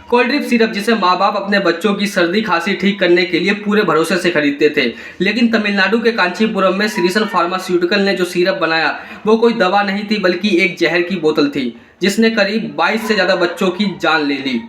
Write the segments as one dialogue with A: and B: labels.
A: Cold drip syrup जिसे माँ बाप अपने बच्चों की सर्दी खांसी ठीक करने के लिए पूरे भरोसे से खरीदते थे, लेकिन तमिलनाडु के कांचीपुरम में श्रीसन फार्मास्यूटिकल ने जो सिरप बनाया वो कोई दवा नहीं थी बल्कि एक जहर की बोतल थी, जिसने करीब 22 से ज़्यादा बच्चों की जान ले ली।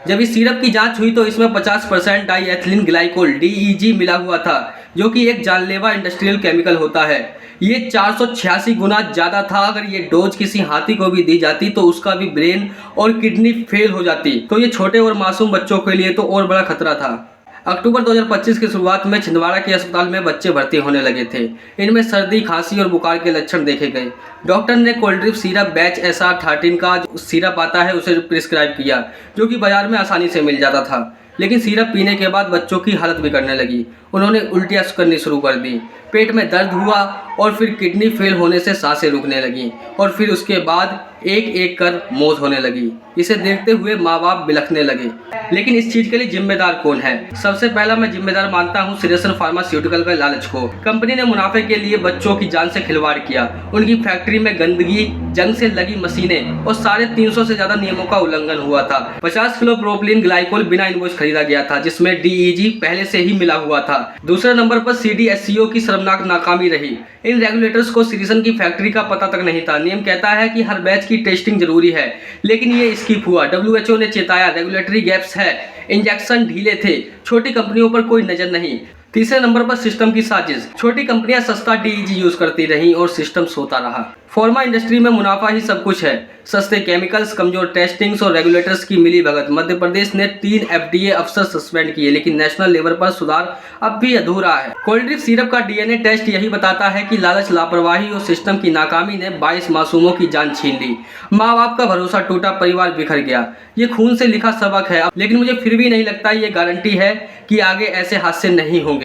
A: जब इस सिरप की जांच हुई तो इसमें 50% डाईएथिलीन ग्लाइकोल (DEG) मिला हुआ था, जो कि एक जानलेवा इंडस्ट्रियल केमिकल होता है। ये 486 गुना ज़्यादा था। अगर ये डोज किसी हाथी को भी दी जाती तो उसका भी ब्रेन और किडनी फेल हो जाती। तो ये छोटे और मासूम बच्चों के लिए तो और बड़ा खतरा था। अक्टूबर 2025 की शुरुआत में छिंदवाड़ा के अस्पताल में बच्चे भर्ती होने लगे थे। इनमें सर्दी, खांसी और बुखार के लक्षण देखे गए। डॉक्टर ने cold drip syrup batch SR13 का जो सिरप आता है उसे प्रिस्क्राइब किया, जो कि बाजार में आसानी से मिल जाता था। लेकिन सिरप पीने के बाद बच्चों की हालत बिगड़ने लगी। उन्होंने उल्टियाँ करनी शुरू कर दी, पेट में दर्द हुआ और फिर किडनी फेल होने से सांसें रुकने लगीं और फिर उसके बाद एक एक कर मौत होने लगी। इसे देखते हुए माँ बाप बिलखने लगे। लेकिन इस चीज के लिए जिम्मेदार कौन है? सबसे पहला मैं जिम्मेदार मानता हूँ श्रीसन फार्मास्यूटिकल का लालच को। कंपनी ने मुनाफे के लिए बच्चों की जान से खिलवाड़ किया। उनकी फैक्ट्री में गंदगी, जंग से लगी मशीनें और 350 से ज्यादा नियमों का उल्लंघन हुआ था। 50 किलो प्रोपिलीन ग्लाइकोल बिना इनवॉइस खरीदा गया था, जिसमें DEG पहले से ही मिला हुआ था। दूसरे नंबर पर CDSCO की शर्मनाक नाकामी रही। इन रेगुलेटर्स को श्रीसन की फैक्ट्री का पता तक नहीं था। नियम कहता है कि हर बैच की टेस्टिंग जरूरी है, लेकिन ये स्किप हुआ। WHO ने चेताया, रेगुलेटरी गैप्स है, इंजेक्शन ढीले थे, छोटी कंपनियों पर कोई नजर नहीं। तीसरे नंबर पर सिस्टम की साजिश। छोटी कंपनियां सस्ता DEG यूज करती रहीं और सिस्टम सोता रहा। फार्मा इंडस्ट्री में मुनाफा ही सब कुछ है। सस्ते केमिकल्स, कमजोर टेस्टिंग्स और रेगुलेटर्स की मिली भगत। मध्य प्रदेश ने 3 FDA अफसर सस्पेंड किए, लेकिन नेशनल लेवल पर सुधार अब भी अधूरा है। कोल्ड ड्रिप सिरप का DNA टेस्ट यही बताता है कि लालच, लापरवाही और सिस्टम की नाकामी ने 22 मासूमों की जान छीन ली। माँ बाप का भरोसा टूटा, परिवार बिखर गया। ये खून से लिखा सबक है, लेकिन मुझे फिर भी नहीं लगता ये गारंटी है कि आगे ऐसे हादसे नहीं होंगे।